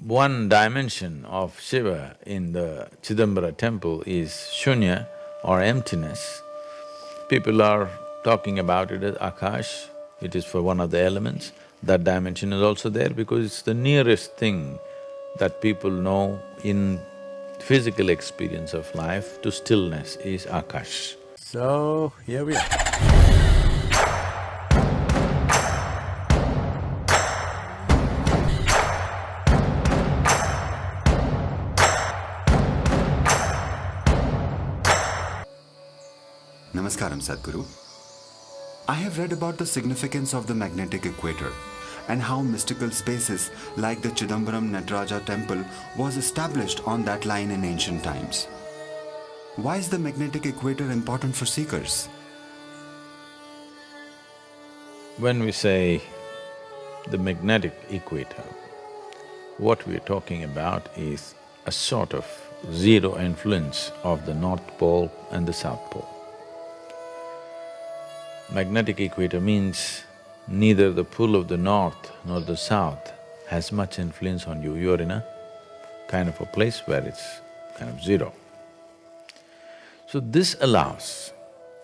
one dimension of Shiva in the Chitambaram temple is shunya or emptiness. People are talking about it as Akash, it is for one of the elements. That dimension is also there because it's the nearest thing that people know in physical experience of life to stillness is Akash. So, here we are. Namaskaram, Sadhguru. I have read about the significance of the magnetic equator and how mystical spaces like the Chitambaram Nataraja temple was established on that line in ancient times. Why is the magnetic equator important for seekers? When we say the magnetic equator, what we're talking about is a sort of zero influence of the North Pole and the South Pole. Magnetic equator means neither the pull of the north nor the south has much influence on you. You're in a kind of a place where it's kind of zero. So this allows,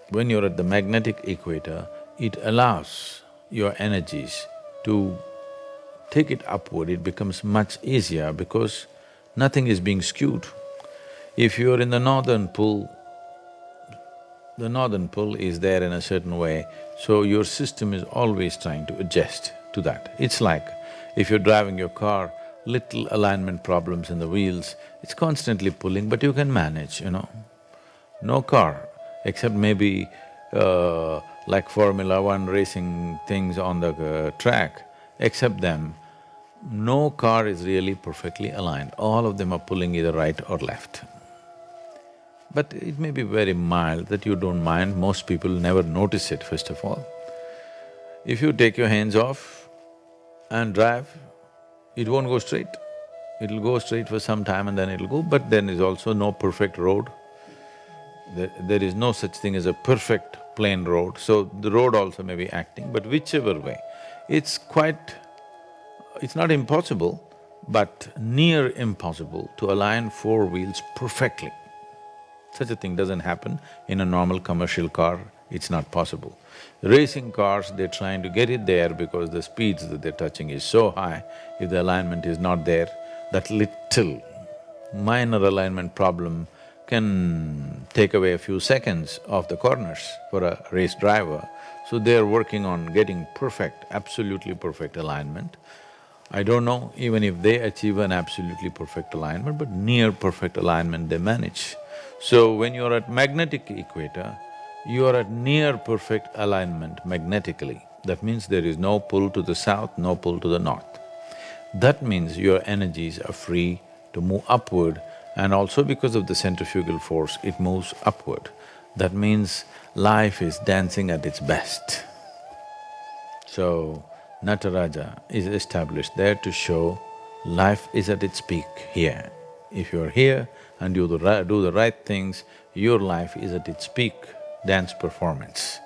when you're at the magnetic equator, it allows your energies to take it upward. It becomes much easier because nothing is being skewed. If you're in the northern pole is there in a certain way, so your system is always trying to adjust to that. It's like if you're driving your car, little alignment problems in the wheels, it's constantly pulling, but you can manage, you know. No car, except maybe like Formula One racing things on the track, except them, no car is really perfectly aligned. All of them are pulling either right or left. But it may be very mild that you don't mind, most people never notice it, first of all. If you take your hands off and drive, it won't go straight. It'll go straight for some time and then it'll go, but then there's also no perfect road. There is no such thing as a perfect plain road, so the road also may be acting, but whichever way, it's not impossible, but near impossible to align four wheels perfectly. Such a thing doesn't happen in a normal commercial car, it's not possible. Racing cars, they're trying to get it there because the speeds that they're touching is so high, if the alignment is not there, that little minor alignment problem can take away a few seconds of the corners for a race driver. So they're working on getting perfect, absolutely perfect alignment. I don't know even if they achieve an absolutely perfect alignment, but near perfect alignment they manage. So when you're at magnetic equator, you are at near perfect alignment magnetically. That means there is no pull to the south, no pull to the north. That means your energies are free to move upward, and also because of the centrifugal force, it moves upward. That means life is dancing at its best. So, Nataraja is established there to show life is at its peak here. If you're here and you do the right things, your life is at its peak dance performance.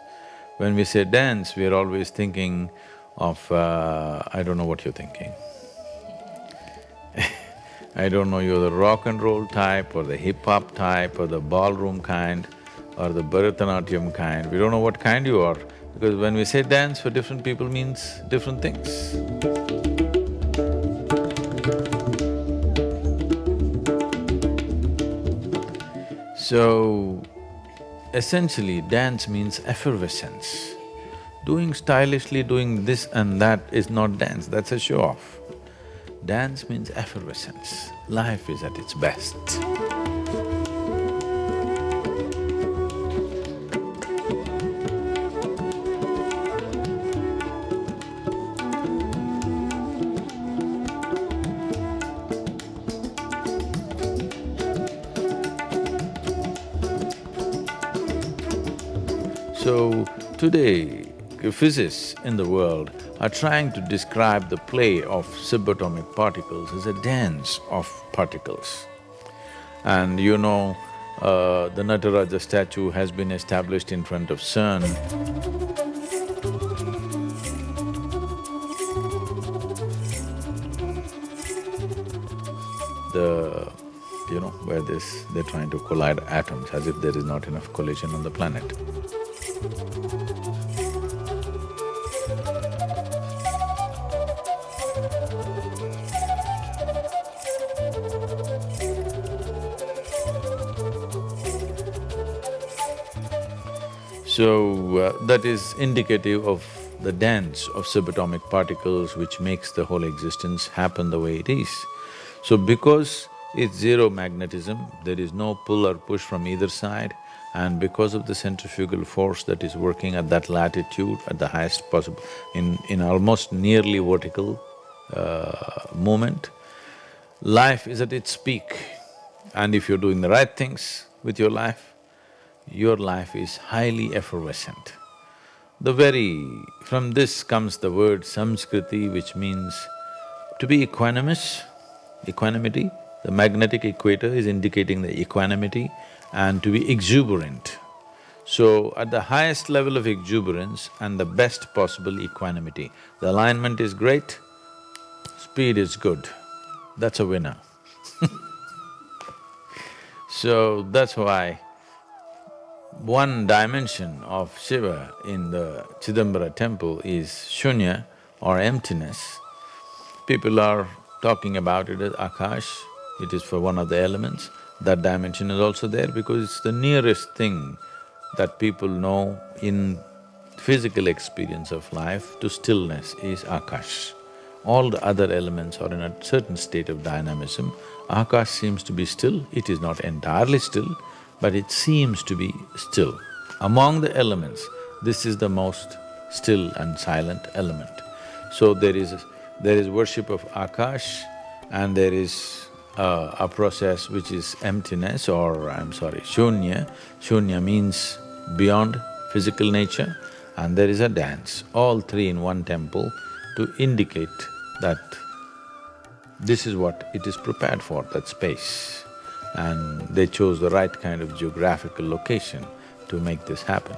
When we say dance, we're always thinking of… I don't know what you're thinking. I don't know, you're the rock and roll type or the hip-hop type or the ballroom kind or the Bharatanatyam kind. We don't know what kind you are, because when we say dance for different people means different things. So, essentially dance means effervescence. Doing stylishly, doing this and that is not dance, that's a show-off. Dance means effervescence, life is at its best. So, today, physicists in the world are trying to describe the play of subatomic particles as a dance of particles. And you know, the Nataraja statue has been established in front of CERN. the… where they're trying to collide atoms as if there is not enough collision on the planet. So, that is indicative of the dance of subatomic particles which makes the whole existence happen the way it is. So, because it's zero magnetism, there is no pull or push from either side, and because of the centrifugal force that is working at that latitude, at the highest possible… in almost nearly vertical movement, life is at its peak. And if you're doing the right things with your life is highly effervescent. From this comes the word samskriti, which means to be equanimous, equanimity. The magnetic equator is indicating the equanimity, and to be exuberant. So, at the highest level of exuberance and the best possible equanimity, the alignment is great, speed is good, that's a winner. So, that's why one dimension of Shiva in the Chitambaram temple is shunya or emptiness. People are talking about it as Akash, it is for one of the elements. That dimension is also there because it's the nearest thing that people know in physical experience of life to stillness is Akash. All the other elements are in a certain state of dynamism. Akash seems to be still, it is not entirely still, but it seems to be still. Among the elements, this is the most still and silent element. So there is worship of Akash, and there is a process which is emptiness, or shunya. Shunya means beyond physical nature, and there is a dance, all three in one temple to indicate that this is what it is prepared for, that space. And they chose the right kind of geographical location to make this happen.